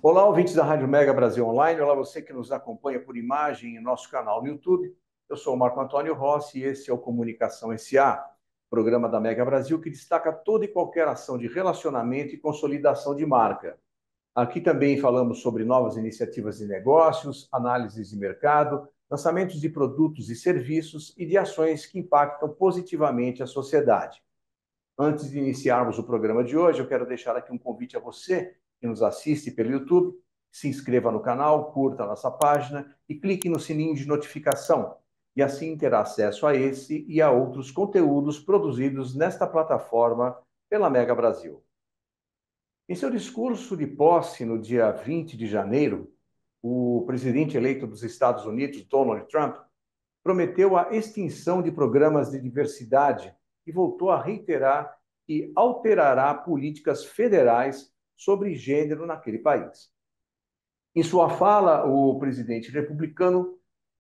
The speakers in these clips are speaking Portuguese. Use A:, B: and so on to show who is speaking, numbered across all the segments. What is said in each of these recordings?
A: Olá, ouvintes da Rádio Mega Brasil Online. Olá, você que nos acompanha por imagem em nosso canal no YouTube. Eu sou o Marco Antônio Rossi e esse é o Comunicação SA, programa da Mega Brasil que destaca toda e qualquer ação de relacionamento e consolidação de marca. Aqui também falamos sobre novas iniciativas de negócios, análises de mercado, lançamentos de produtos e serviços e de ações que impactam positivamente a sociedade. Antes de iniciarmos o programa de hoje, eu quero deixar aqui um convite a você que nos assiste pelo YouTube. Se inscreva no canal, curta a nossa página e clique no sininho de notificação. E assim terá acesso a esse e a outros conteúdos produzidos nesta plataforma pela Mega Brasil. Em seu discurso de posse no dia 20 de janeiro, o presidente eleito dos Estados Unidos, Donald Trump, prometeu a extinção de programas de diversidade e voltou a reiterar que alterará políticas federais sobre gênero naquele país. Em sua fala, o presidente republicano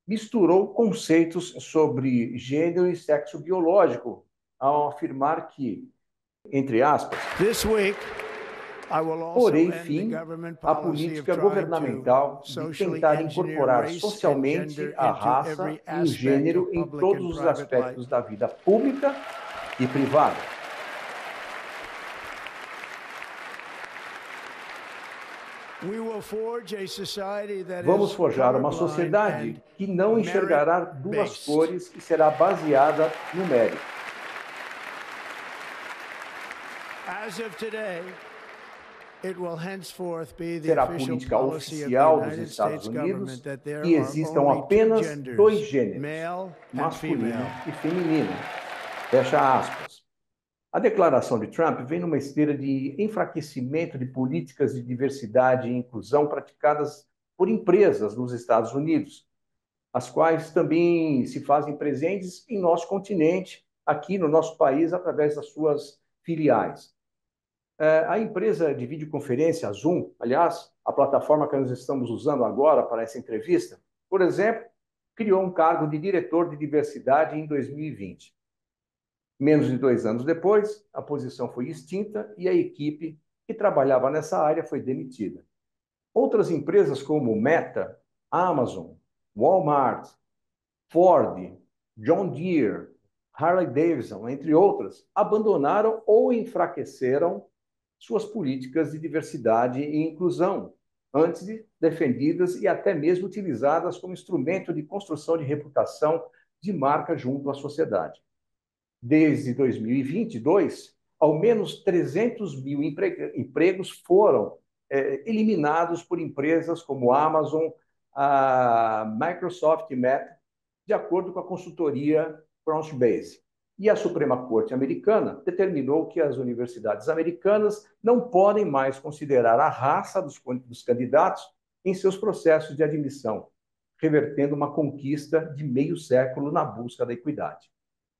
A: misturou conceitos sobre gênero e sexo biológico, ao afirmar que, entre aspas, porém fim à política governamental de tentar incorporar socialmente a raça e o gênero em todos os aspectos da vida pública e privada. Vamos forjar uma sociedade que não enxergará duas cores e será baseada no mérito. Será a política oficial dos Estados Unidos que existam apenas dois gêneros, masculino e feminino. Fecha aspas. A declaração de Trump vem numa esteira de enfraquecimento de políticas de diversidade e inclusão praticadas por empresas nos Estados Unidos, as quais também se fazem presentes em nosso continente, aqui no nosso país, através das suas filiais. A empresa de videoconferência, a Zoom, aliás, a plataforma que nós estamos usando agora para essa entrevista, por exemplo, criou um cargo de diretor de diversidade em 2020. Menos de 2 anos depois, a posição foi extinta e a equipe que trabalhava nessa área foi demitida. Outras empresas como Meta, Amazon, Walmart, Ford, John Deere, Harley Davidson, entre outras, abandonaram ou enfraqueceram suas políticas de diversidade e inclusão, antes defendidas e até mesmo utilizadas como instrumento de construção de reputação de marca junto à sociedade. Desde 2022, ao menos 300 mil empregos foram eliminados por empresas como a Amazon, a Microsoft e Meta, de acordo com a consultoria Crunchbase. E a Suprema Corte americana determinou que as universidades americanas não podem mais considerar a raça dos candidatos em seus processos de admissão, revertendo uma conquista de meio século na busca da equidade.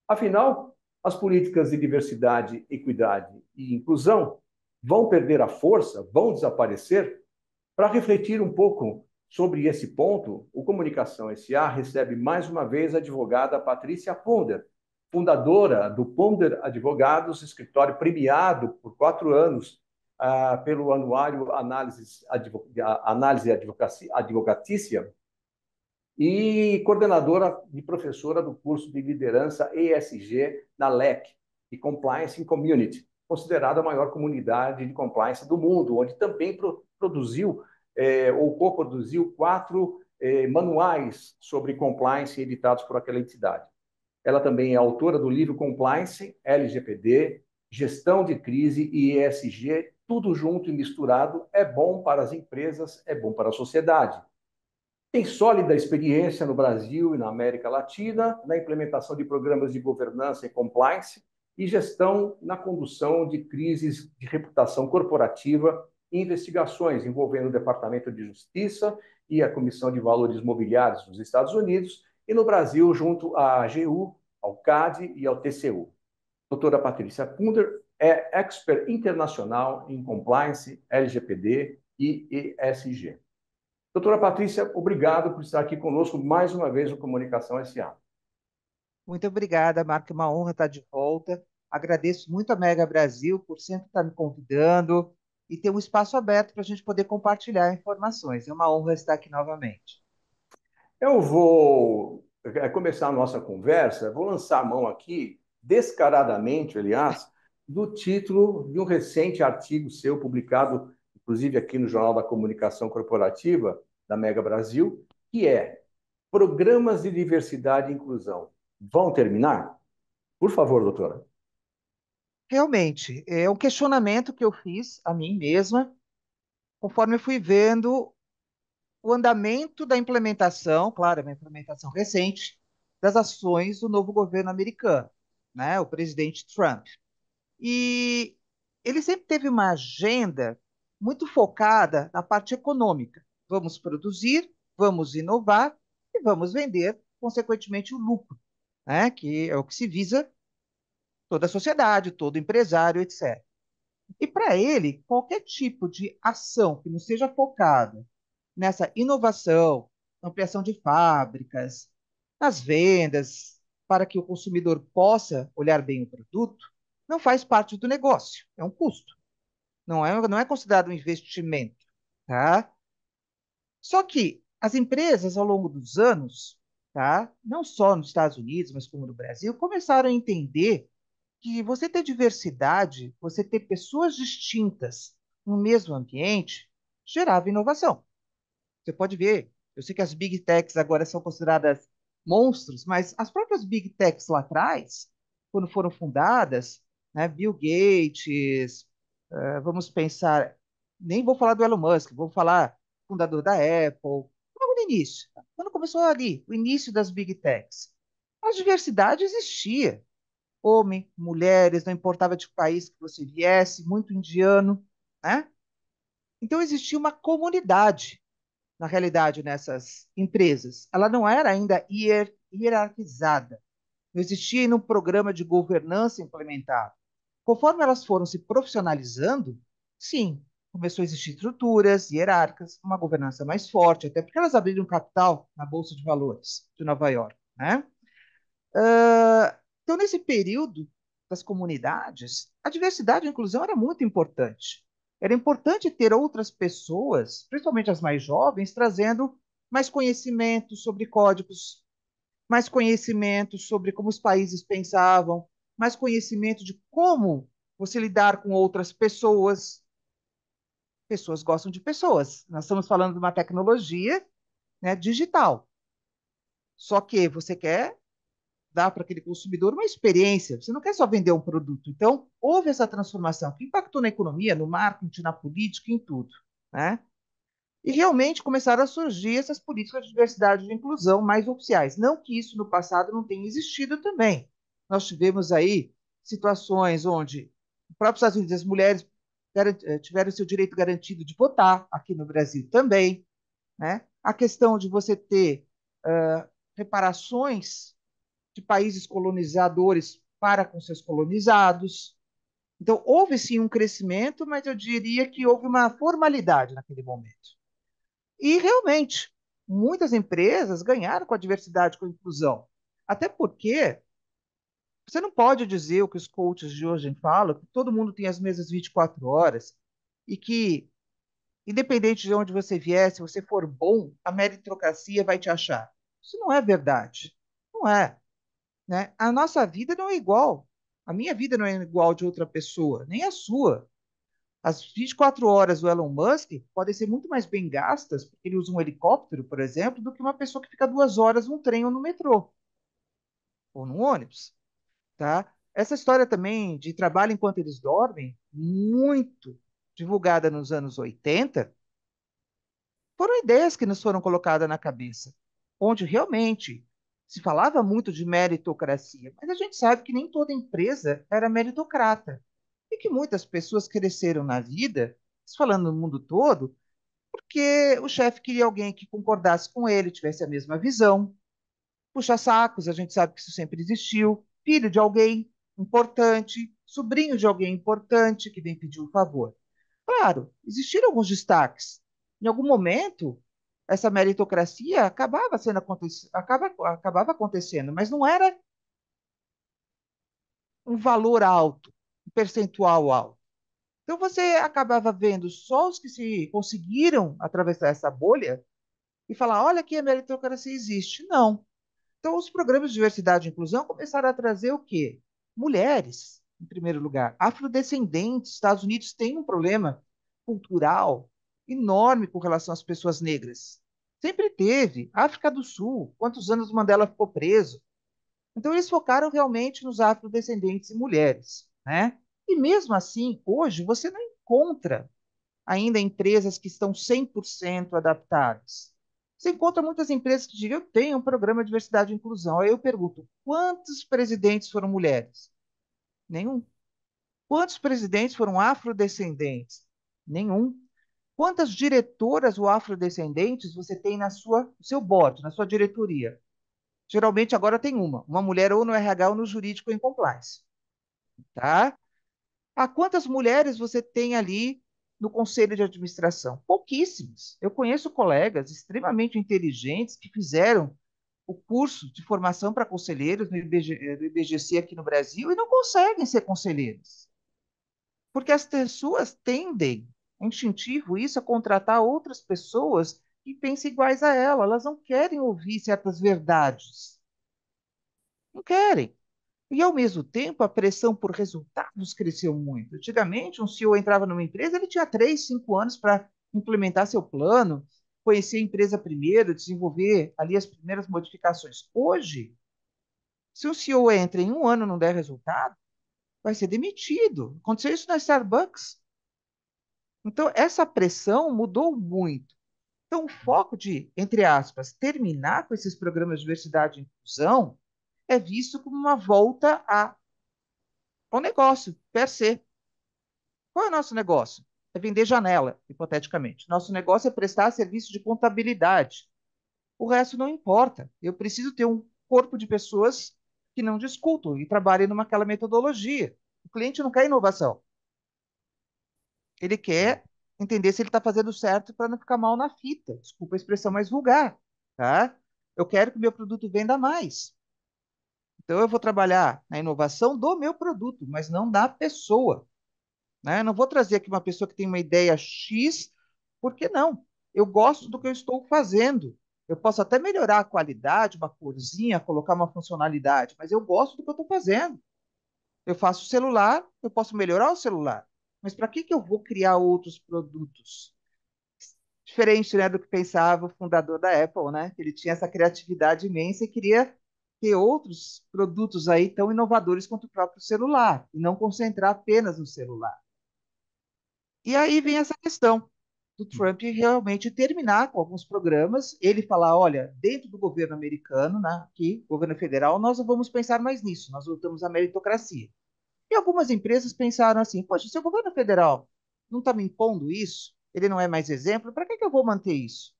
A: Afinal, as políticas de diversidade, equidade e inclusão vão perder a força, vão desaparecer? Para refletir um pouco sobre esse ponto, o Comunicação SA recebe mais uma vez a advogada Patrícia Ponder, fundadora do Ponder Advogados, escritório premiado por 4 anos pelo Anuário Análise Advocatícia, e coordenadora e professora do curso de liderança ESG na LEC, e Compliance in Community, considerada a maior comunidade de compliance do mundo, onde também produziu ou coproduziu 4 manuais sobre compliance editados por aquela entidade. Ela também é autora do livro Compliance, LGPD, Gestão de Crise e ESG, tudo junto e misturado, é bom para as empresas, é bom para a sociedade. Tem sólida experiência no Brasil e na América Latina, na implementação de programas de governança e compliance e gestão na condução de crises de reputação corporativa e investigações envolvendo o Departamento de Justiça e a Comissão de Valores Mobiliários dos Estados Unidos e no Brasil junto à AGU, ao CAD e ao TCU. Doutora Patrícia Ponder é expert internacional em compliance, LGPD, e ESG. Doutora Patrícia, obrigado por estar aqui conosco mais uma vez no Comunicação S.A.
B: Muito obrigada, Marco. É uma honra estar de volta. Agradeço muito a Mega Brasil por sempre estar me convidando e ter um espaço aberto para a gente poder compartilhar informações. É uma honra estar aqui novamente.
A: Eu vou começar a nossa conversa, vou lançar a mão aqui, descaradamente, aliás, do título de um recente artigo seu, publicado, inclusive aqui no Jornal da Comunicação Corporativa, da Mega Brasil, que é Programas de Diversidade e Inclusão. Vão terminar? Por favor, doutora.
B: Realmente, é um questionamento que eu fiz a mim mesma, conforme eu fui vendo o andamento da implementação, claro, é uma implementação recente, das ações do novo governo americano, né, o presidente Trump. E ele sempre teve uma agenda muito focada na parte econômica. Vamos produzir, vamos inovar e vamos vender, consequentemente, o lucro, né? Que é o que se visa toda a sociedade, todo empresário, etc. E para ele, qualquer tipo de ação que não seja focada nessa inovação, ampliação de fábricas, nas vendas, para que o consumidor possa olhar bem o produto, não faz parte do negócio, é um custo, não é considerado um investimento, tá? Só que as empresas, ao longo dos anos, tá? Não só nos Estados Unidos, mas como no Brasil, começaram a entender que você ter diversidade, você ter pessoas distintas no mesmo ambiente, gerava inovação. Você pode ver, eu sei que as big techs agora são consideradas monstros, mas as próprias big techs lá atrás, quando foram fundadas, né, Bill Gates, vamos pensar, nem vou falar do Elon Musk, vou falar fundador da Apple, logo no início, quando começou ali, o início das big techs, a diversidade existia. Homem, mulheres, não importava de que país que você viesse, muito indiano, né? Então existia uma comunidade na realidade, nessas empresas. Ela não era ainda hierarquizada, não existia ainda um programa de governança implementado. Conforme elas foram se profissionalizando, sim, começou a existir estruturas hierárquicas, uma governança mais forte, até porque elas abriram capital na Bolsa de Valores de Nova York, né? Então, nesse período das comunidades, a diversidade e a inclusão era muito importante. Era importante ter outras pessoas, principalmente as mais jovens, trazendo mais conhecimento sobre códigos, mais conhecimento sobre como os países pensavam, mais conhecimento de como você lidar com outras pessoas. Pessoas gostam de pessoas. Nós estamos falando de uma tecnologia, né, digital. Só que você quer dar para aquele consumidor uma experiência. Você não quer só vender um produto. Então, houve essa transformação que impactou na economia, no marketing, na política, em tudo, né? E realmente começaram a surgir essas políticas de diversidade e de inclusão mais oficiais. Não que isso no passado não tenha existido também. Nós tivemos aí situações onde, nos próprios Estados Unidos, as mulheres tiveram seu direito garantido de votar, aqui no Brasil também, né? A questão de você ter reparações de países colonizadores para com seus colonizados. Então, houve sim um crescimento, mas eu diria que houve uma formalidade naquele momento. E realmente, muitas empresas ganharam com a diversidade, com a inclusão. Até porque você não pode dizer o que os coaches de hoje falam, que todo mundo tem as mesmas 24 horas e que, independente de onde você vier, se você for bom, a meritocracia vai te achar. Isso não é verdade. Não é. Né? A nossa vida não é igual. A minha vida não é igual de outra pessoa, nem a sua. As 24 horas do Elon Musk podem ser muito mais bem gastas, porque ele usa um helicóptero, por exemplo, do que uma pessoa que fica 2 horas num trem ou no metrô, ou no ônibus. Tá? Essa história também de trabalho enquanto eles dormem, muito divulgada nos anos 80, foram ideias que nos foram colocadas na cabeça, onde realmente se falava muito de meritocracia, mas a gente sabe que nem toda empresa era meritocrata e que muitas pessoas cresceram na vida, falando no mundo todo, porque o chefe queria alguém que concordasse com ele, tivesse a mesma visão. Puxa-sacos, a gente sabe que isso sempre existiu. Filho de alguém importante, sobrinho de alguém importante que vem pedir um favor. claro, existiram alguns destaques. Em algum momento, essa meritocracia acabava acontecendo, mas não era um valor alto, um percentual alto. Então você acabava vendo só os que se conseguiram atravessar essa bolha e falar, olha aqui a meritocracia existe. Não. Então os programas de diversidade e inclusão começaram a trazer o quê? Mulheres, em primeiro lugar, afrodescendentes. Estados Unidos tem um problema cultural enorme com relação às pessoas negras. Sempre teve. África do Sul, quantos anos Mandela ficou preso? Então, eles focaram realmente nos afrodescendentes e mulheres, né? E mesmo assim, hoje, você não encontra ainda empresas que estão 100% adaptadas. Você encontra muitas empresas que dizem, eu tenho um programa de diversidade e inclusão. Aí eu pergunto, quantos presidentes foram mulheres? Nenhum. Quantos presidentes foram afrodescendentes? Nenhum. Quantas diretoras ou afrodescendentes você tem no seu board, na sua diretoria? Geralmente agora tem uma mulher ou no RH ou no jurídico em compliance, tá? Ah, quantas mulheres você tem ali no conselho de administração? Pouquíssimas. Eu conheço colegas extremamente inteligentes que fizeram o curso de formação para conselheiros no IBGC aqui no Brasil e não conseguem ser conselheiros, porque as pessoas tendem, é instintivo isso, a contratar outras pessoas que pensem iguais a ela. Elas não querem ouvir certas verdades. Não querem. E, ao mesmo tempo, a pressão por resultados cresceu muito. Antigamente, um CEO entrava numa empresa, ele tinha 3, 5 anos para implementar seu plano, conhecer a empresa primeiro, desenvolver ali as primeiras modificações. Hoje, se um CEO entra em um ano e não der resultado, vai ser demitido. Aconteceu isso na Starbucks. Então, essa pressão mudou muito. Então, o foco de, entre aspas, terminar com esses programas de diversidade e inclusão é visto como uma volta ao negócio, per se. Qual é o nosso negócio? É vender janela, hipoteticamente. Nosso negócio é prestar serviço de contabilidade. O resto não importa. Eu preciso ter um corpo de pessoas que não discutam e trabalhem naquela metodologia. O cliente não quer inovação. Ele quer entender se ele está fazendo certo para não ficar mal na fita. Desculpa a expressão mais vulgar, tá? Eu quero que o meu produto venda mais. Então eu vou trabalhar na inovação do meu produto, mas não da pessoa. Né? Não vou trazer aqui uma pessoa que tem uma ideia X, por que não? Eu gosto do que eu estou fazendo. Eu posso até melhorar a qualidade, uma corzinha, colocar uma funcionalidade, mas eu gosto do que eu estou fazendo. Eu faço celular, eu posso melhorar o celular. Mas para que eu vou criar outros produtos? Diferente, né, do que pensava o fundador da Apple, né? Ele tinha essa criatividade imensa e queria ter outros produtos aí tão inovadores quanto o próprio celular, e não concentrar apenas no celular. E aí vem essa questão do Trump realmente terminar com alguns programas, ele falar, olha, dentro do governo americano, né, aqui, governo federal, nós não vamos pensar mais nisso, nós voltamos à meritocracia. E algumas empresas pensaram assim, poxa, se o governo federal não está me impondo isso, ele não é mais exemplo, para que eu vou manter isso?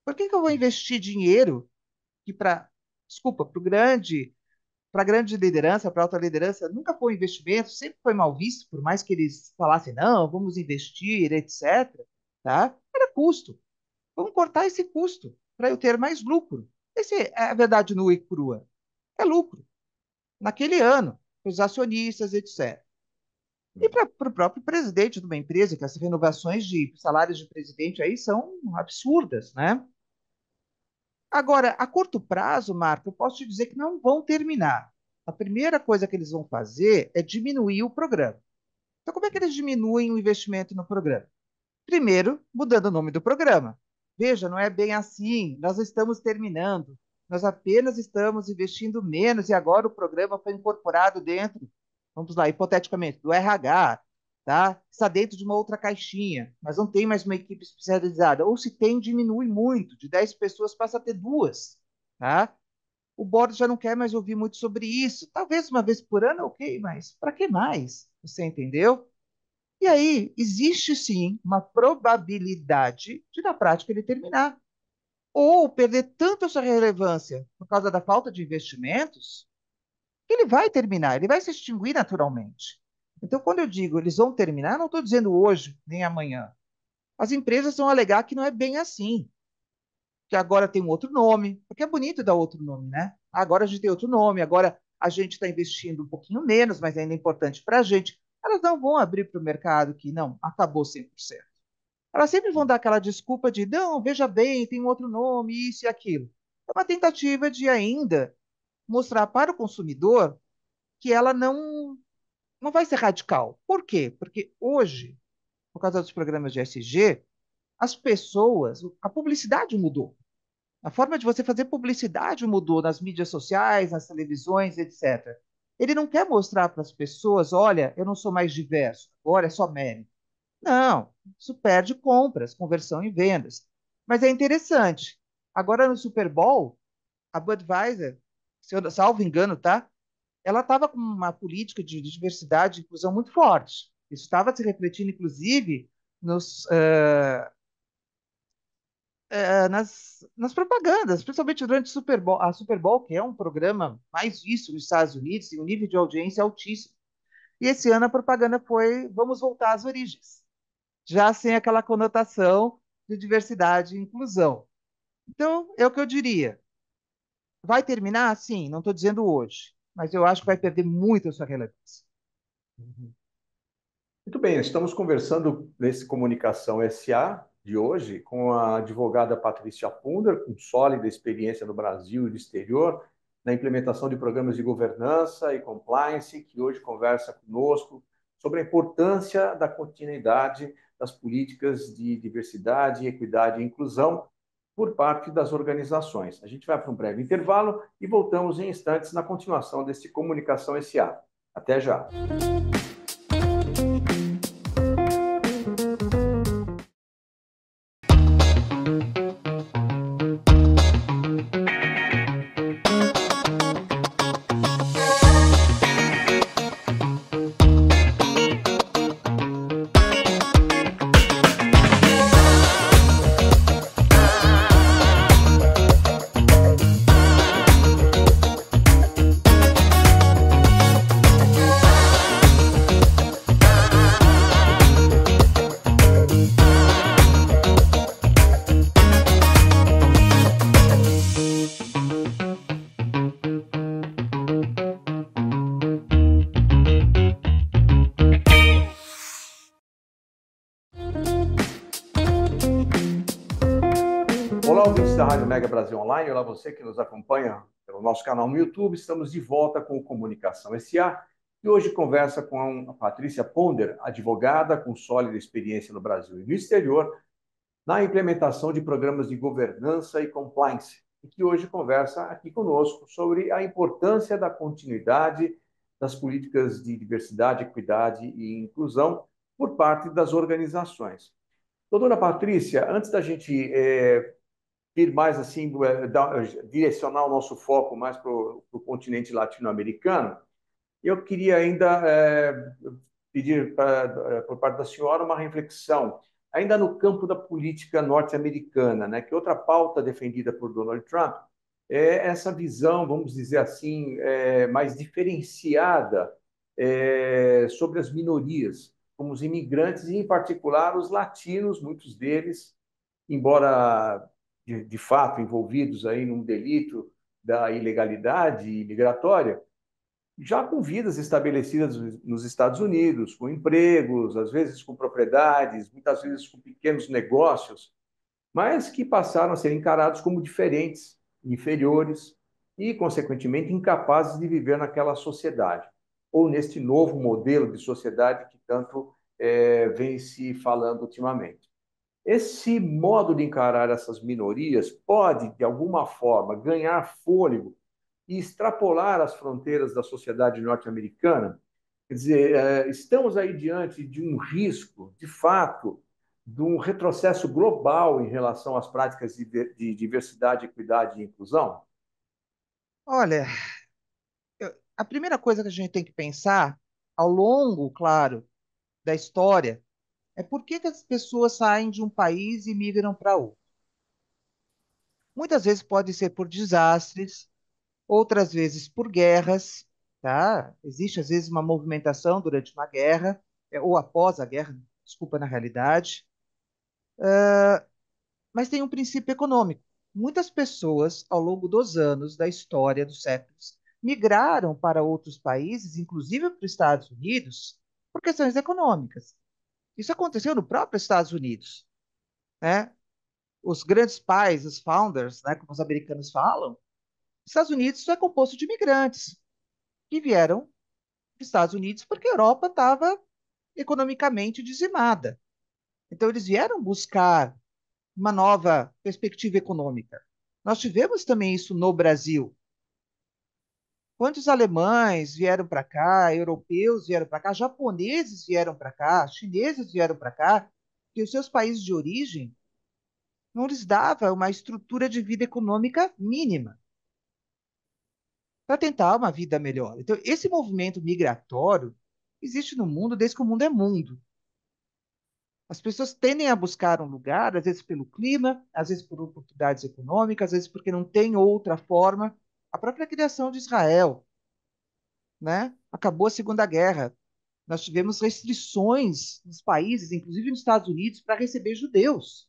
B: Por que eu vou investir dinheiro que desculpa, para grande liderança, para alta liderança, nunca foi um investimento, sempre foi mal visto, por mais que eles falassem, não, vamos investir, etc. Tá? Era custo. Vamos cortar esse custo para eu ter mais lucro. Essa é a verdade nua e crua. É lucro. Naquele ano, para os acionistas, etc. E para o próprio presidente de uma empresa, que as renovações de salários de presidente aí são absurdas, né? Agora, a curto prazo, Marco, eu posso te dizer que não vão terminar. A primeira coisa que eles vão fazer é diminuir o programa. Então, como é que eles diminuem o investimento no programa? Primeiro, mudando o nome do programa. Veja, não é bem assim. Nós estamos terminando. Nós apenas estamos investindo menos e agora o programa foi incorporado dentro, vamos lá, hipoteticamente, do RH, tá? Está dentro de uma outra caixinha, mas não tem mais uma equipe especializada. Ou se tem, diminui muito. De 10 pessoas passa a ter duas, tá? O board já não quer mais ouvir muito sobre isso. Talvez uma vez por ano, ok, mas para que mais? Você entendeu? E aí, existe sim uma probabilidade de, na prática, ele terminar. Ou perder tanto a sua relevância por causa da falta de investimentos, que ele vai terminar, ele vai se extinguir naturalmente. Então, quando eu digo eles vão terminar, não estou dizendo hoje nem amanhã. As empresas vão alegar que não é bem assim, que agora tem um outro nome, porque é bonito dar outro nome, né? Agora a gente tem outro nome, agora a gente está investindo um pouquinho menos, mas ainda é importante para a gente. Elas não vão abrir para o mercado que não, acabou 100%. Elas sempre vão dar aquela desculpa de, não, veja bem, tem um outro nome, isso e aquilo. É uma tentativa de ainda mostrar para o consumidor que ela não vai ser radical. Por quê? Porque hoje, por causa dos programas de SG, as pessoas, a publicidade mudou. A forma de você fazer publicidade mudou nas mídias sociais, nas televisões, etc. Ele não quer mostrar para as pessoas, olha, eu não sou mais diverso, agora é só mérito. Não, isso perde compras, conversão em vendas. Mas é interessante. Agora no Super Bowl, a Budweiser, se eu salvo engano, tá? Ela estava com uma política de diversidade e inclusão muito forte. Isso estava se refletindo, inclusive, nos, nas propagandas, principalmente durante o Super Bowl, a Super Bowl, que é um programa mais visto nos Estados Unidos, e um nível de audiência altíssimo. E esse ano a propaganda foi Vamos voltar às origens, já sem aquela conotação de diversidade e inclusão. Então, é o que eu diria. Vai terminar? Sim, não estou dizendo hoje, mas eu acho que vai perder muito a sua relevância.
A: Muito bem, estamos conversando nesse Comunicação SA de hoje com a advogada Patrícia Punder, com sólida experiência no Brasil e no exterior, na implementação de programas de governança e compliance, que hoje conversa conosco sobre a importância da continuidade das políticas de diversidade, equidade e inclusão por parte das organizações. A gente vai para um breve intervalo e voltamos em instantes na continuação desse Comunicação SA. Até já! Olá, ouvintes da Rádio Mega Brasil Online. Olá, você que nos acompanha pelo nosso canal no YouTube. Estamos de volta com o Comunicação SA e hoje conversa com a Patrícia Ponder, advogada com sólida experiência no Brasil e no exterior, na implementação de programas de governança e compliance, e que hoje conversa aqui conosco sobre a importância da continuidade das políticas de diversidade, equidade e inclusão por parte das organizações. Doutora Patrícia, antes da gente ir mais assim, direcionar o nosso foco mais para o continente latino-americano, eu queria ainda pedir por parte da senhora uma reflexão, ainda no campo da política norte-americana, né, que outra pauta defendida por Donald Trump é essa visão, vamos dizer assim, mais diferenciada sobre as minorias, como os imigrantes, e em particular os latinos, muitos deles, embora de fato envolvidos aí num delito da ilegalidade migratória, já com vidas estabelecidas nos Estados Unidos, com empregos, às vezes com propriedades, muitas vezes com pequenos negócios, mas que passaram a ser encarados como diferentes, inferiores e, consequentemente, incapazes de viver naquela sociedade, ou neste novo modelo de sociedade que tanto vem se falando ultimamente. Esse modo de encarar essas minorias pode, de alguma forma, ganhar fôlego e extrapolar as fronteiras da sociedade norte-americana. Quer dizer, estamos aí diante de um risco, de fato, de um retrocesso global em relação às práticas de diversidade, equidade e inclusão?
B: Olha, a primeira coisa que a gente tem que pensar, ao longo, claro, da história, é por que as pessoas saem de um país e migram para outro. Muitas vezes pode ser por desastres, outras vezes por guerras. tá? Existe, às vezes, uma movimentação durante uma guerra, ou após a guerra, desculpa, na realidade, mas tem um princípio econômico. Muitas pessoas, ao longo dos anos, da história, dos séculos, migraram para outros países, inclusive para os Estados Unidos, por questões econômicas. Isso aconteceu no próprio Estados Unidos, né? Os grandes pais, os founders, né, como os americanos falam, os Estados Unidos é composto de imigrantes que vieram dos Estados Unidos porque a Europa estava economicamente dizimada. Então, eles vieram buscar uma nova perspectiva econômica. Nós tivemos também isso no Brasil. Quantos alemães vieram para cá, europeus vieram para cá, japoneses vieram para cá, chineses vieram para cá, que os seus países de origem não lhes dava uma estrutura de vida econômica mínima para tentar uma vida melhor. Então, esse movimento migratório existe no mundo desde que o mundo é mundo. As pessoas tendem a buscar um lugar, às vezes pelo clima, às vezes por oportunidades econômicas, às vezes porque não tem outra forma. A própria criação de Israel, né? Acabou a Segunda Guerra. Nós tivemos restrições nos países, inclusive nos Estados Unidos, para receber judeus.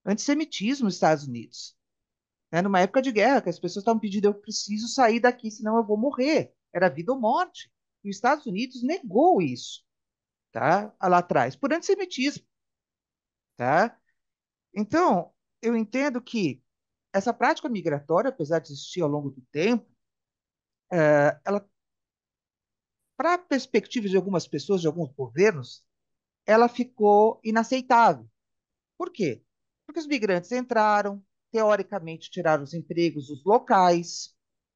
B: Antissemitismo nos Estados Unidos. Né? Numa época de guerra, que as pessoas estavam pedindo, eu preciso sair daqui, senão eu vou morrer. Era vida ou morte. E os Estados Unidos negou isso, tá? Lá atrás, por antissemitismo, tá? Então, eu entendo que essa prática migratória, apesar de existir ao longo do tempo, ela, para a perspectiva de algumas pessoas, de alguns governos, ela ficou inaceitável. Por quê? Porque os migrantes entraram, teoricamente tiraram os empregos dos locais,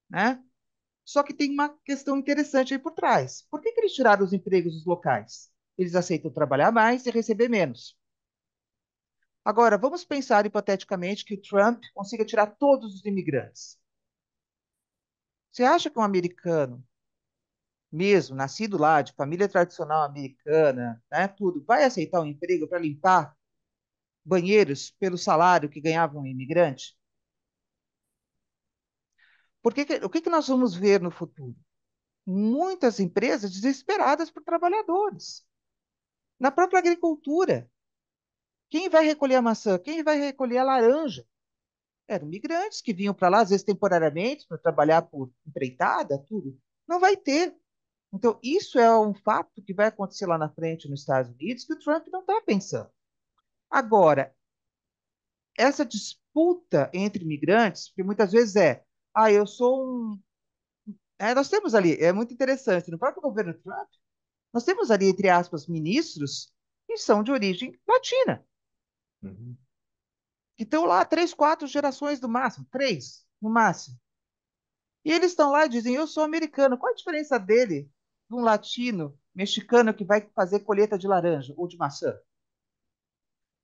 B: né? Só que tem uma questão interessante aí por trás. Por que eles tiraram os empregos dos locais? Eles aceitam trabalhar mais e receber menos. Agora, vamos pensar hipoteticamente que o Trump consiga tirar todos os imigrantes. Você acha que um americano, mesmo nascido lá, de família tradicional americana, né, tudo, vai aceitar um emprego para limpar banheiros pelo salário que ganhava um imigrante? O que nós vamos ver no futuro? Muitas empresas desesperadas por trabalhadores. Na própria agricultura, quem vai recolher a maçã? Quem vai recolher a laranja? Eram migrantes que vinham para lá, às vezes temporariamente, para trabalhar por empreitada, tudo. Não vai ter. Então, isso é um fato que vai acontecer lá na frente nos Estados Unidos que o Trump não está pensando. Agora, essa disputa entre imigrantes, que muitas vezes eu sou um. Nós temos ali, é muito interessante, no próprio governo Trump, nós temos ali, entre aspas, ministros que são de origem latina,
A: Uhum.
B: que estão lá 3, 4 gerações no máximo, 3 no máximo. E eles estão lá e dizem, eu sou americano. Qual a diferença dele de um latino, mexicano, que vai fazer colheita de laranja ou de maçã?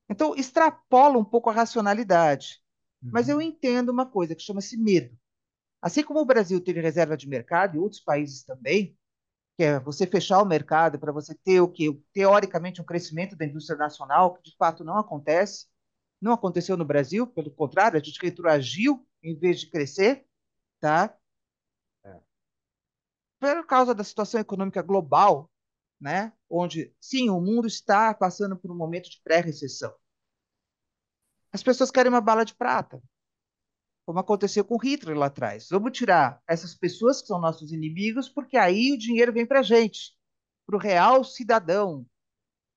B: Então, extrapola um pouco a racionalidade. Mas eu
A: Uhum.
B: entendo uma coisa que chama-se medo. Assim como o Brasil tem reserva de mercado e outros países também, que é você fechar o mercado para você ter o que teoricamente um crescimento da indústria nacional, que de fato não acontece, não aconteceu no Brasil, pelo contrário, a gente retroagiu em vez de crescer, tá?
A: É.
B: Por causa da situação econômica global, né? Onde sim, o mundo está passando por um momento de pré-recessão. As pessoas querem uma bala de prata, como aconteceu com Hitler lá atrás. Vamos tirar essas pessoas que são nossos inimigos, porque aí o dinheiro vem para a gente, para o real cidadão,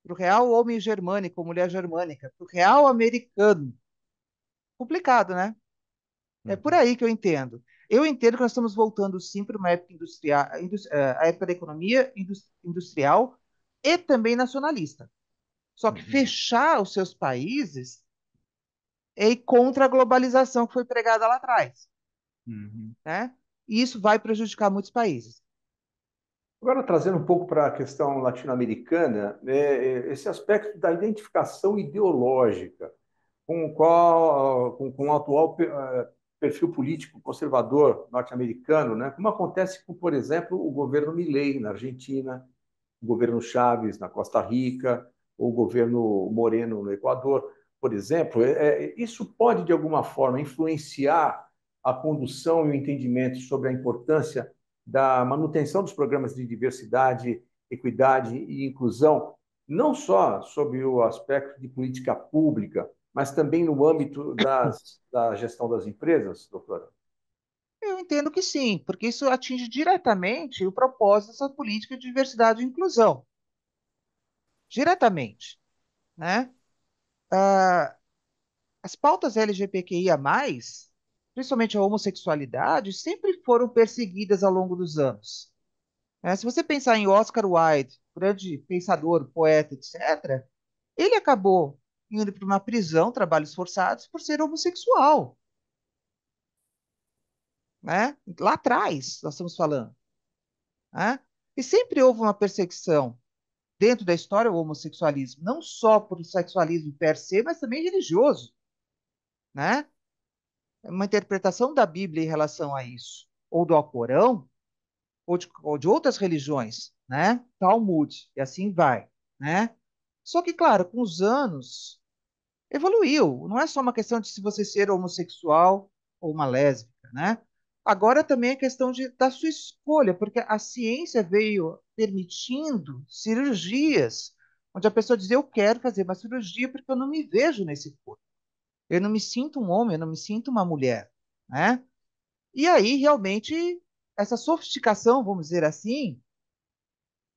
B: para o real homem germânico, mulher germânica, para o real americano. Complicado, né? É por
A: Uhum.
B: aí que eu entendo. Eu entendo que nós estamos voltando sim para uma época industrial, a época da economia industrial e também nacionalista. Só que
A: Uhum.
B: fechar os seus países é ir contra a globalização que foi pregada lá atrás,
A: Uhum.
B: né? E isso vai prejudicar muitos países.
A: Agora, trazendo um pouco para a questão latino-americana, esse aspecto da identificação ideológica com o atual perfil político conservador norte-americano, né? Como acontece com, por exemplo, o governo Milei na Argentina, o governo Chaves na Costa Rica, ou o governo Moreno no Equador, por exemplo. Isso pode, de alguma forma, influenciar a condução e o entendimento sobre a importância da manutenção dos programas de diversidade, equidade e inclusão, não só sob o aspecto de política pública, mas também no âmbito da gestão das empresas, doutora?
B: Eu entendo que sim, porque isso atinge diretamente o propósito dessa política de diversidade e inclusão. Diretamente, né? Ah, as pautas LGBTQIA+, principalmente a homossexualidade, sempre foram perseguidas ao longo dos anos. Se você pensar em Oscar Wilde, grande pensador, poeta, etc., ele acabou indo para uma prisão, trabalhos forçados, por ser homossexual, né? Lá atrás, nós estamos falando, né? E sempre houve uma perseguição dentro da história, o homossexualismo, não só por sexualismo per se, mas também religioso, né? Uma interpretação da Bíblia em relação a isso, ou do Alcorão, ou de outras religiões, né? Talmud, e assim vai, né? Só que, claro, com os anos, evoluiu. Não é só uma questão de se você ser homossexual ou uma lésbica, né? Agora também é questão da sua escolha, porque a ciência veio permitindo cirurgias, onde a pessoa diz, eu quero fazer uma cirurgia porque eu não me vejo nesse corpo. Eu não me sinto um homem, eu não me sinto uma mulher, né? E aí, realmente, essa sofisticação, vamos dizer assim,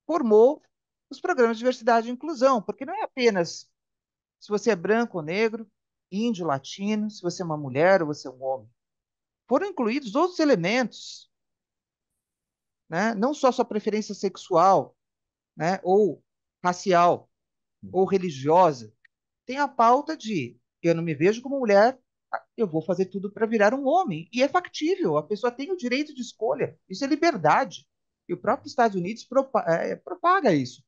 B: formou os programas de diversidade e inclusão, porque não é apenas se você é branco ou negro, índio, latino, se você é uma mulher ou você é um homem. Foram incluídos outros elementos, né? Não só sua preferência sexual, né? Ou racial, ou religiosa. Tem a pauta de eu não me vejo como mulher, eu vou fazer tudo para virar um homem. E é factível, a pessoa tem o direito de escolha. Isso é liberdade. E o próprio Estados Unidos propaga isso.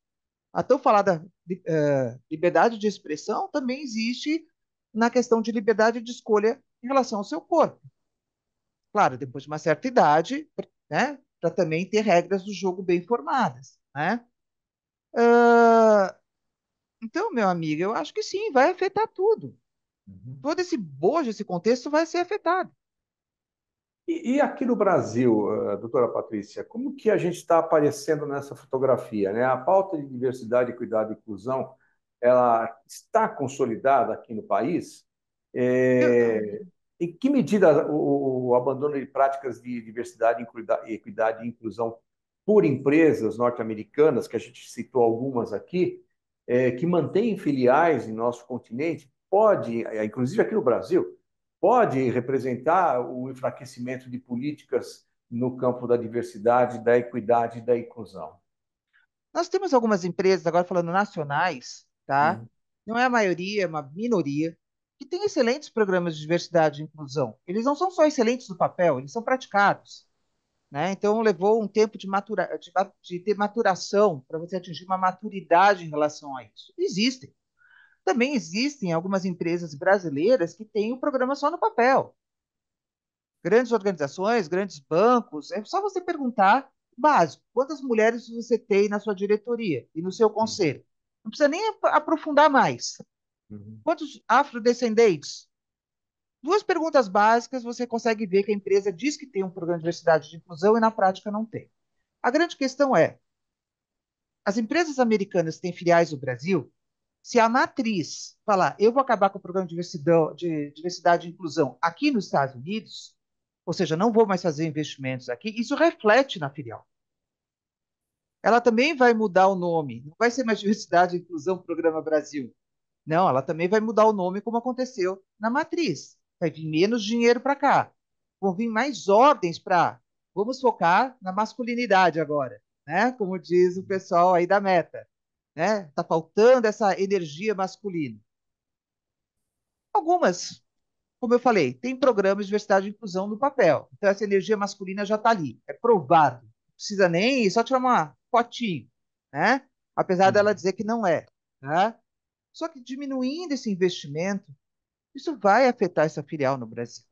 B: Até eu falar da liberdade de expressão também existe na questão de liberdade de escolha em relação ao seu corpo. Claro, depois de uma certa idade, né, para também ter regras do jogo bem formadas, né? Ah, então, meu amigo, eu acho que sim, vai afetar tudo.
A: Uhum.
B: Todo esse bojo, esse contexto vai ser afetado.
A: E aqui no Brasil, doutora Patrícia, como que a gente está aparecendo nessa fotografia, né? A pauta de diversidade, equidade e inclusão, ela está consolidada aqui no país?
B: Eu,
A: É, em que medida o abandono de práticas de diversidade, equidade e inclusão por empresas norte-americanas, que a gente citou algumas aqui, que mantêm filiais em nosso continente, pode, inclusive aqui no Brasil, pode representar o enfraquecimento de políticas no campo da diversidade, da equidade e da inclusão?
B: Nós temos algumas empresas, agora falando nacionais, tá?
A: Uhum.
B: Não é a maioria, é uma minoria, que tem excelentes programas de diversidade e inclusão. Eles não são só excelentes no papel, eles são praticados, né? Então, levou um tempo de ter maturação para você atingir uma maturidade em relação a isso. Existem. Também existem algumas empresas brasileiras que têm o programa só no papel. Grandes organizações, grandes bancos, é só você perguntar, básico, quantas mulheres você tem na sua diretoria e no seu conselho? Não precisa nem aprofundar mais.
A: Uhum.
B: Quantos afrodescendentes? Duas perguntas básicas, você consegue ver que a empresa diz que tem um programa de diversidade e inclusão e na prática não tem. A grande questão é, as empresas americanas que têm filiais no Brasil, se a matriz falar, eu vou acabar com o programa de diversidade e inclusão aqui nos Estados Unidos, ou seja, não vou mais fazer investimentos aqui, isso reflete na filial. Ela também vai mudar o nome, não vai ser mais diversidade e inclusão Programa Brasil. Não, ela também vai mudar o nome, como aconteceu na matriz. Vai vir menos dinheiro para cá. Vão vir mais ordens para. Vamos focar na masculinidade agora, né? Como diz o pessoal aí da Meta, né? Tá faltando essa energia masculina. Algumas, como eu falei, tem programas de diversidade e inclusão no papel. Então essa energia masculina já está ali, é provado. Não precisa nem só tirar uma fotinho, né? Apesar dela
A: Uhum.
B: dizer que não é, né? Só que diminuindo esse investimento, isso vai afetar essa filial no Brasil.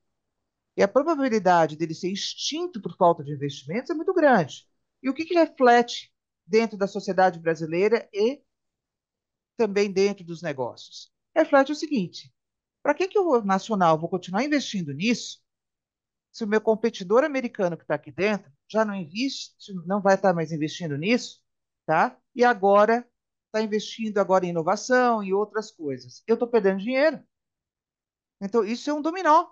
B: E a probabilidade dele ser extinto por falta de investimentos é muito grande. E o que reflete dentro da sociedade brasileira e também dentro dos negócios? Reflete o seguinte: para que o nacional vou continuar investindo nisso se o meu competidor americano que está aqui dentro já não investe, não vai estar mais investindo nisso, tá? E agora está investindo agora em inovação e outras coisas. Eu estou perdendo dinheiro. Então, isso é um dominó.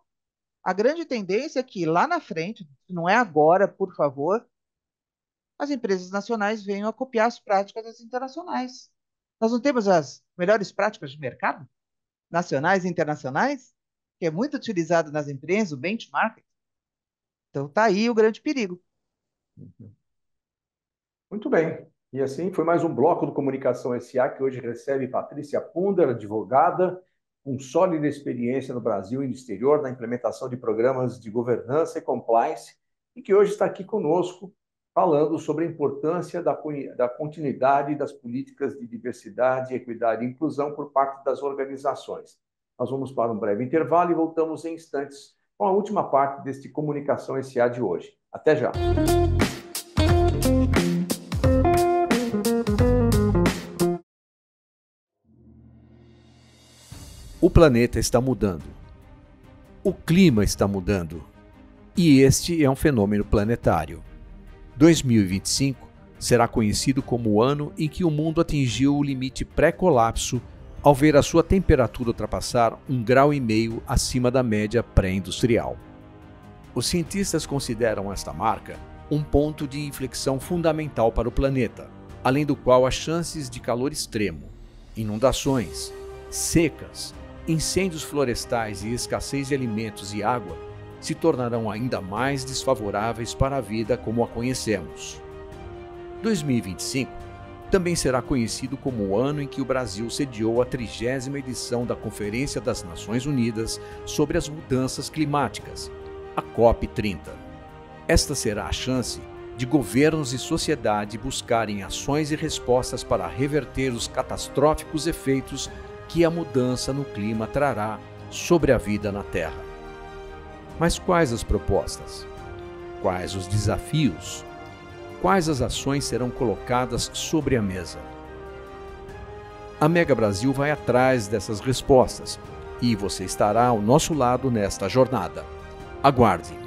B: A grande tendência é que lá na frente, não é agora, por favor, as empresas nacionais venham a copiar as práticas das internacionais. Nós não temos as melhores práticas de mercado, nacionais e internacionais, que é muito utilizado nas empresas, o benchmark. Então, está aí o grande perigo.
A: Muito bem. E assim foi mais um bloco do Comunicação SA, que hoje recebe Patrícia Punder, advogada, com sólida experiência no Brasil e no exterior na implementação de programas de governança e compliance, e que hoje está aqui conosco falando sobre a importância da continuidade das políticas de diversidade, equidade e inclusão por parte das organizações. Nós vamos para um breve intervalo e voltamos em instantes com a última parte deste Comunicação SA de hoje. Até já! O planeta está mudando. O clima está mudando. E este é um fenômeno planetário. 2025 será conhecido como o ano em que o mundo atingiu o limite pré-colapso ao ver a sua temperatura ultrapassar 1,5 graus acima da média pré-industrial. Os cientistas consideram esta marca um ponto de inflexão fundamental para o planeta, além do qual as chances de calor extremo, inundações, secas, incêndios florestais e escassez de alimentos e água se tornarão ainda mais desfavoráveis para a vida como a conhecemos. 2025 também será conhecido como o ano em que o Brasil sediou a 30ª edição da Conferência das Nações Unidas sobre as Mudanças Climáticas, a COP30. Esta será a chance de governos e sociedade buscarem ações e respostas para reverter os catastróficos efeitos que a mudança no clima trará sobre a vida na Terra. Mas quais as propostas? Quais os desafios? Quais as ações serão colocadas sobre a mesa? A Mega Brasil vai atrás dessas respostas e você estará ao nosso lado nesta jornada. Aguarde!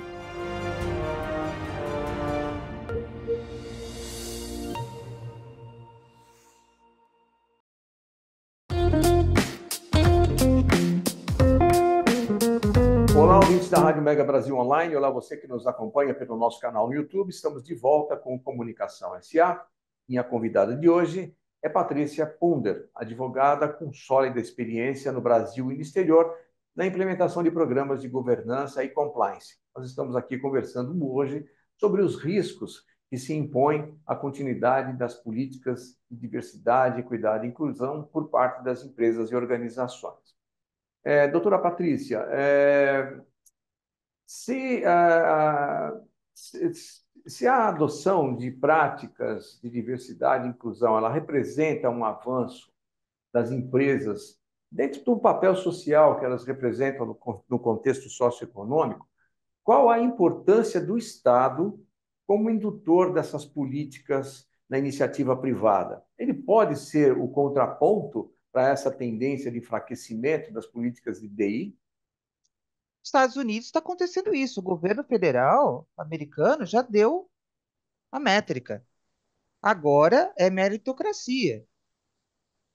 A: Olá, ouvintes da Rádio Mega Brasil Online. Olá, você que nos acompanha pelo nosso canal no YouTube. Estamos de volta com Comunicação SA. Minha convidada de hoje é Patrícia Punder, advogada com sólida experiência no Brasil e no exterior na implementação de programas de governança e compliance. Nós estamos aqui conversando hoje sobre os riscos que se impõem à continuidade das políticas de diversidade, equidade e inclusão por parte das empresas e organizações. Doutora Patrícia, se a adoção de práticas de diversidade e inclusão ela representa um avanço das empresas dentro do papel social que elas representam no contexto socioeconômico, qual a importância do Estado como indutor dessas políticas na iniciativa privada? Ele pode ser o contraponto para essa tendência de enfraquecimento das políticas de DI?
B: Nos Estados Unidos está acontecendo isso. O governo federal americano já deu a métrica. Agora é meritocracia.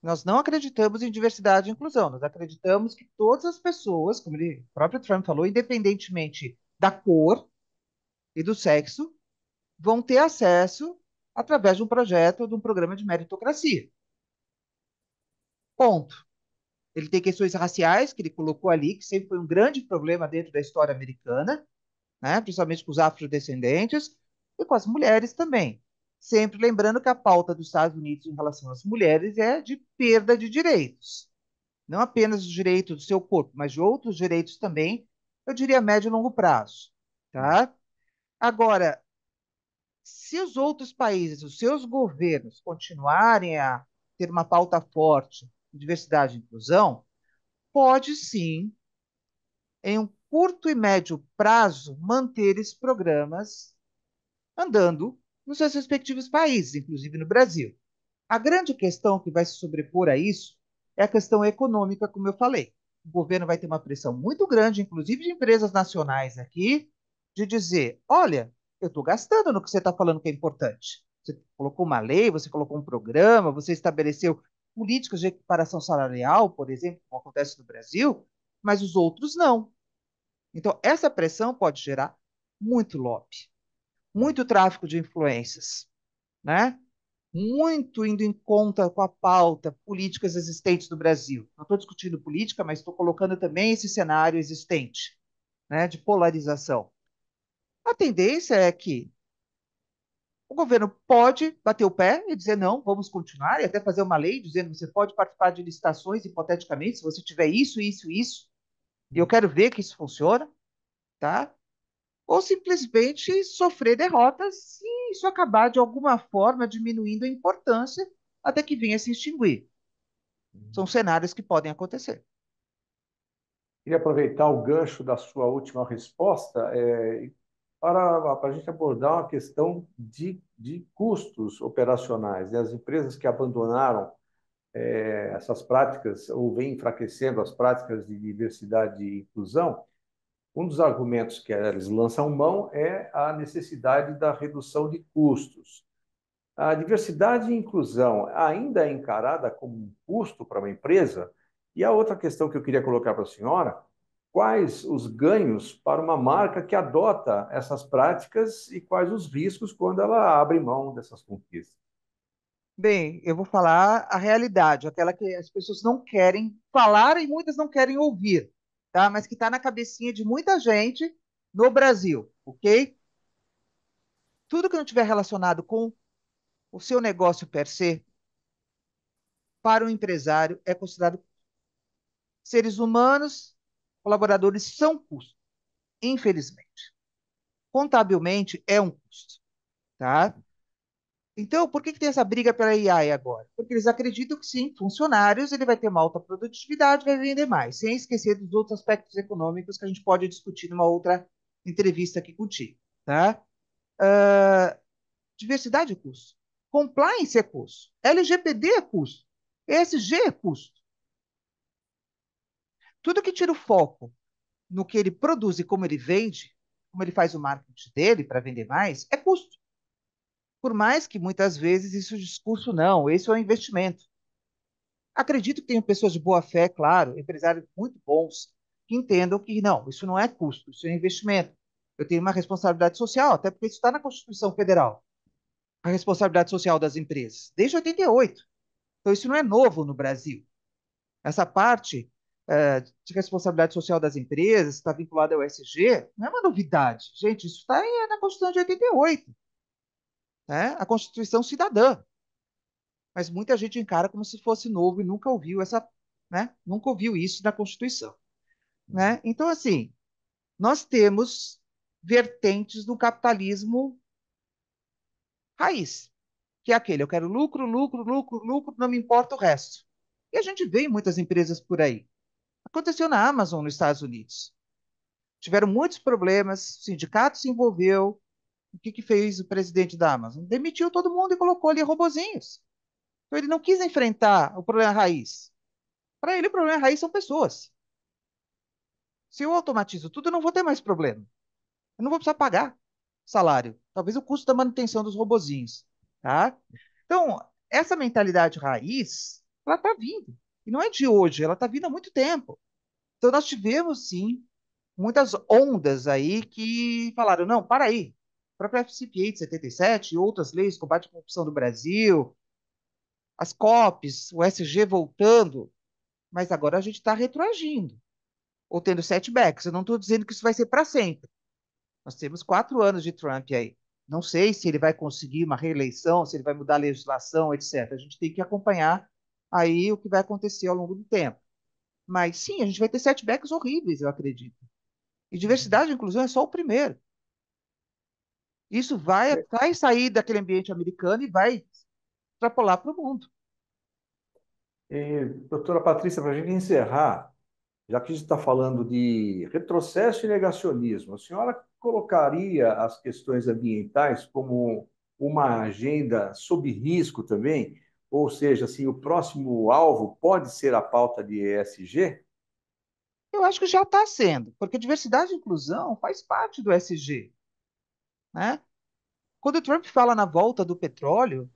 B: Nós não acreditamos em diversidade e inclusão. Nós acreditamos que todas as pessoas, como o próprio Trump falou, independentemente da cor e do sexo, vão ter acesso através de um projeto, de um programa de meritocracia. Ponto. Ele tem questões raciais, que ele colocou ali, que sempre foi um grande problema dentro da história americana, né? Principalmente com os afrodescendentes e com as mulheres também. Sempre lembrando que a pauta dos Estados Unidos em relação às mulheres é de perda de direitos. Não apenas o direito do seu corpo, mas de outros direitos também, eu diria a médio e longo prazo. Tá? Agora, se os outros países, os seus governos, continuarem a ter uma pauta forte de diversidade e inclusão, pode sim, em um curto e médio prazo, manter esses programas andando nos seus respectivos países, inclusive no Brasil. A grande questão que vai se sobrepor a isso é a questão econômica, como eu falei. O governo vai ter uma pressão muito grande, inclusive de empresas nacionais aqui, de dizer: olha, eu estou gastando no que você está falando que é importante. Você colocou uma lei, você colocou um programa, você estabeleceu políticas de equiparação salarial, por exemplo, como acontece no Brasil, mas os outros não. Então, essa pressão pode gerar muito lobby, muito tráfico de influências, né? Muito indo em conta com a pauta políticas existentes no Brasil. Não estou discutindo política, mas estou colocando também esse cenário existente, né, de polarização. A tendência é que o governo pode bater o pé e dizer não, vamos continuar, e até fazer uma lei dizendo que você pode participar de licitações, hipoteticamente, se você tiver isso, isso, isso, e eu quero ver que isso funciona, tá? Ou simplesmente sofrer derrotas se isso acabar de alguma forma diminuindo a importância até que venha a se extinguir. São cenários que podem acontecer.
A: Queria aproveitar o gancho da sua última resposta para a gente abordar uma questão de custos operacionais, né? As empresas que abandonaram essas práticas ou vêm enfraquecendo as práticas de diversidade e inclusão, um dos argumentos que eles lançam mão é a necessidade da redução de custos. A diversidade e inclusão ainda é encarada como um custo para uma empresa? E a outra questão que eu queria colocar para a senhora, quais os ganhos para uma marca que adota essas práticas e quais os riscos quando ela abre mão dessas conquistas?
B: Bem, eu vou falar a realidade, aquela que as pessoas não querem falar e muitas não querem ouvir, tá? Mas que está na cabecinha de muita gente no Brasil, ok? Tudo que não tiver relacionado com o seu negócio per se, para o empresário, é considerado seres humanos, colaboradores são custo, infelizmente. Contabilmente é um custo, tá? Então, por que tem essa briga pela AI agora? Porque eles acreditam que sim, funcionários, ele vai ter uma alta produtividade, vai vender mais, sem esquecer dos outros aspectos econômicos que a gente pode discutir numa outra entrevista aqui contigo, tá? Diversidade é custo, compliance é custo, LGPD é custo, ESG é custo. Tudo que tira o foco no que ele produz e como ele vende, como ele faz o marketing dele para vender mais, é custo. Por mais que muitas vezes isso é discurso não, esse é um investimento. Acredito que tenham pessoas de boa fé, claro, empresários muito bons, que entendam que não, isso não é custo, isso é investimento. Eu tenho uma responsabilidade social, até porque isso está na Constituição Federal, a responsabilidade social das empresas, desde 88. Então, isso não é novo no Brasil. Essa parte de responsabilidade social das empresas, está vinculada ao ESG, não é uma novidade. Gente, isso está na Constituição de 88, né? A Constituição Cidadã. Mas muita gente encara como se fosse novo e nunca ouviu essa, né? Nunca ouviu isso na Constituição, né? Então, assim, nós temos vertentes do capitalismo raiz, que é aquele, eu quero lucro, lucro, lucro, lucro, não me importa o resto. E a gente vê em muitas empresas por aí. Aconteceu na Amazon, nos Estados Unidos. Tiveram muitos problemas, o sindicato se envolveu. O que fez o presidente da Amazon? Demitiu todo mundo e colocou ali robozinhos. Então ele não quis enfrentar o problema raiz. Para ele, o problema raiz são pessoas. Se eu automatizo tudo, eu não vou ter mais problema. Eu não vou precisar pagar salário. Talvez o custo da manutenção dos robozinhos, tá? Então, essa mentalidade raiz, ela está vindo. E não é de hoje, ela está vindo há muito tempo. Então, nós tivemos, sim, muitas ondas aí que falaram, não, para aí. A própria FCPA de 77 e outras leis de combate à corrupção do Brasil, as COPs, o SG voltando, mas agora a gente está retroagindo, ou tendo setbacks. Eu não estou dizendo que isso vai ser para sempre. Nós temos 4 anos de Trump aí. Não sei se ele vai conseguir uma reeleição, se ele vai mudar a legislação, etc. A gente tem que acompanhar aí o que vai acontecer ao longo do tempo. Mas sim, a gente vai ter setbacks horríveis, eu acredito. E diversidade e inclusão é só o primeiro. Isso vai sair daquele ambiente americano e vai extrapolar para o mundo.
A: Doutora Patrícia, para a gente encerrar, já que a gente está falando de retrocesso e negacionismo, a senhora colocaria as questões ambientais como uma agenda sob risco também? Ou seja, assim, o próximo alvo pode ser a pauta de ESG?
B: Eu acho que já está sendo, porque diversidade e inclusão faz parte do SG, né? Quando o Trump fala na volta do petróleo,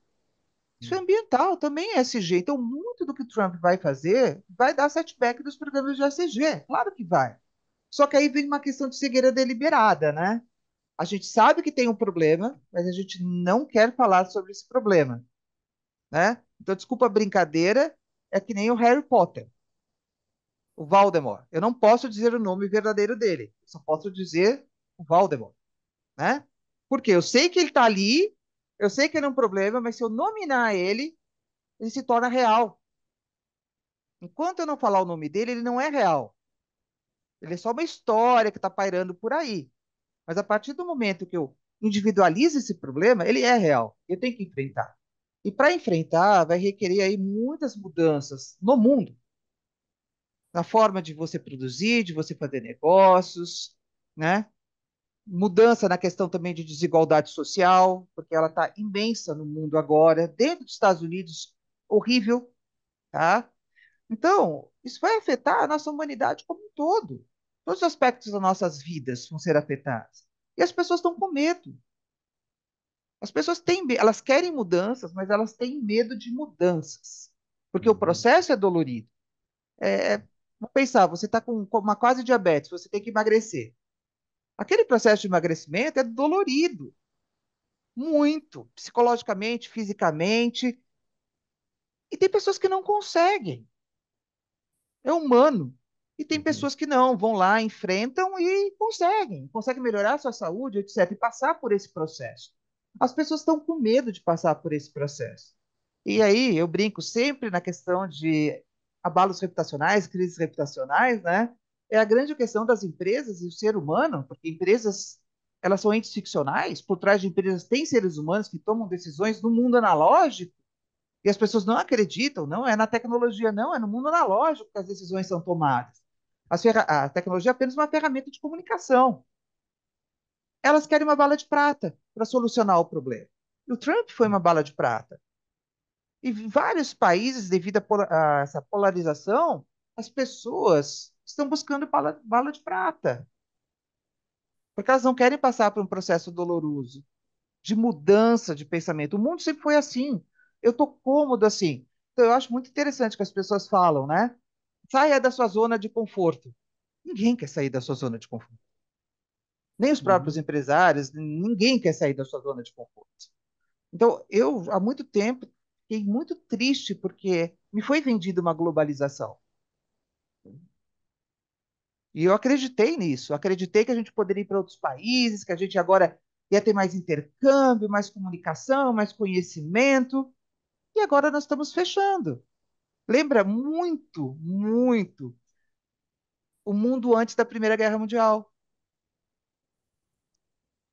B: isso é ambiental, também é SG. Então, muito do que o Trump vai fazer vai dar setback dos programas de SG. Claro que vai. Só que aí vem uma questão de cegueira deliberada, né? A gente sabe que tem um problema, mas a gente não quer falar sobre esse problema, né? Então, desculpa a brincadeira, é que nem o Harry Potter, o Voldemort. Eu não posso dizer o nome verdadeiro dele, eu só posso dizer o Voldemort, né? Porque eu sei que ele está ali, eu sei que ele é um problema, mas se eu nominar ele, ele se torna real. Enquanto eu não falar o nome dele, ele não é real. Ele é só uma história que está pairando por aí. Mas a partir do momento que eu individualizo esse problema, ele é real. Eu tenho que enfrentar. E para enfrentar, vai requerer aí muitas mudanças no mundo, na forma de você produzir, de você fazer negócios, né? Mudança na questão também de desigualdade social, porque ela está imensa no mundo agora, dentro dos Estados Unidos, horrível, tá? Então, isso vai afetar a nossa humanidade como um todo. Todos os aspectos das nossas vidas vão ser afetados. E as pessoas estão com medo. As pessoas têm, elas querem mudanças, mas elas têm medo de mudanças, porque o
A: Uhum.
B: processo é dolorido. Vamos pensar, você está com uma quase diabetes, você tem que emagrecer. Aquele processo de emagrecimento é dolorido, muito, psicologicamente, fisicamente, e tem pessoas que não conseguem. É humano. E tem
A: Uhum.
B: pessoas que não, vão lá, enfrentam e conseguem melhorar a sua saúde, etc., e passar por esse processo. As pessoas estão com medo de passar por esse processo. E aí eu brinco sempre na questão de abalos reputacionais, crises reputacionais, né? É a grande questão das empresas e o ser humano, porque empresas, elas são entes ficcionais, por trás de empresas tem seres humanos que tomam decisões no mundo analógico, e as pessoas não acreditam, não é na tecnologia, não, é no mundo analógico que as decisões são tomadas. A tecnologia é apenas uma ferramenta de comunicação. Elas querem uma bala de prata para solucionar o problema. E o Trump foi uma bala de prata. E vários países, devido a essa polarização, as pessoas estão buscando bala de prata, porque elas não querem passar por um processo doloroso de mudança de pensamento. O mundo sempre foi assim. Eu estou cômodo assim. Então, eu acho muito interessante que as pessoas falam, né? Saia da sua zona de conforto. Ninguém quer sair da sua zona de conforto. Nem os próprios
A: Uhum.
B: empresários, ninguém quer sair da sua zona de conforto. Então, eu, há muito tempo, fiquei muito triste porque me foi vendida uma globalização. E eu acreditei nisso. Acreditei que a gente poderia ir para outros países, que a gente agora ia ter mais intercâmbio, mais comunicação, mais conhecimento. E agora nós estamos fechando. Lembra muito, muito o mundo antes da Primeira Guerra Mundial.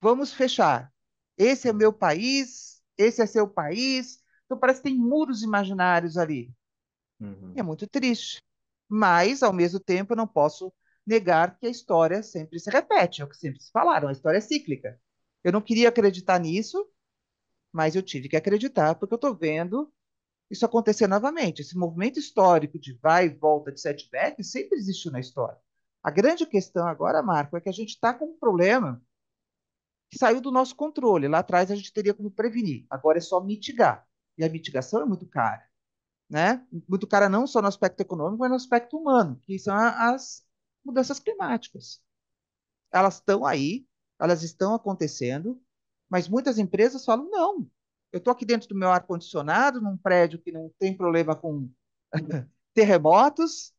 B: Vamos fechar. Esse é meu país, esse é seu país. Então parece que tem muros imaginários ali. É
A: Uhum.
B: muito triste. Mas, ao mesmo tempo, eu não posso negar que a história sempre se repete, é o que sempre se falaram, a história é cíclica. Eu não queria acreditar nisso, mas eu tive que acreditar, porque eu estou vendo isso acontecer novamente. Esse movimento histórico de vai e volta de setback sempre existiu na história. A grande questão agora, Marco, é que a gente está com um problema que saiu do nosso controle. Lá atrás a gente teria como prevenir, agora é só mitigar. E a mitigação é muito cara, né? Muito cara não só no aspecto econômico, mas no aspecto humano, que são as mudanças climáticas. Elas estão aí, elas estão acontecendo, mas muitas empresas falam: não, eu estou aqui dentro do meu ar-condicionado, num prédio que não tem problema com terremotos,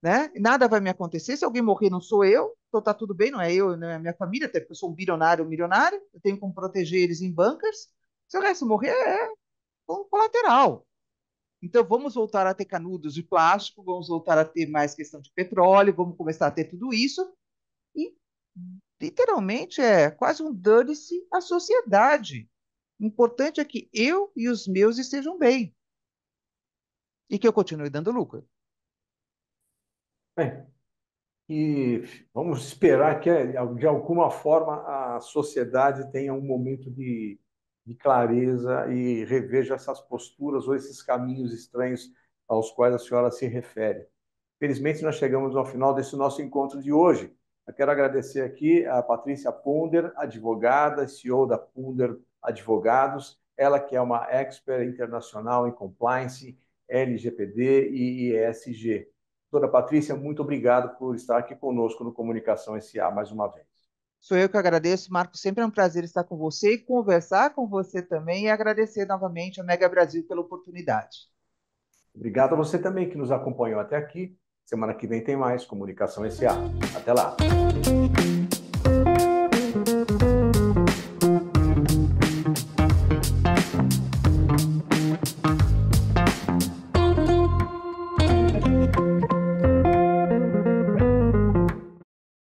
B: né? Nada vai me acontecer. Se alguém morrer, não sou eu, então tá tudo bem, não é eu, não é a minha família, até porque eu sou um milionário, eu tenho como proteger eles em bunkers. Se o resto morrer, é um colateral. Então, vamos voltar a ter canudos de plástico, vamos voltar a ter mais questão de petróleo, vamos começar a ter tudo isso. E, literalmente, é quase um dane-se à sociedade. O importante é que eu e os meus estejam bem e que eu continue dando lucro.
A: Bem, e vamos esperar que, de alguma forma, a sociedade tenha um momento de clareza e reveja essas posturas ou esses caminhos estranhos aos quais a senhora se refere. Felizmente, nós chegamos ao final desse nosso encontro de hoje. Eu quero agradecer aqui a Patrícia Ponder, advogada, CEO da Ponder Advogados, ela que é uma expert internacional em compliance, LGPD e ESG. Doutora Patrícia, muito obrigado por estar aqui conosco no Comunicação SA mais uma vez.
B: Sou eu que agradeço, Marco. Sempre é um prazer estar com você e conversar com você também e agradecer novamente a Mega Brasil pela oportunidade.
A: Obrigado a você também que nos acompanhou até aqui. Semana que vem tem mais Comunicação SA. Até lá.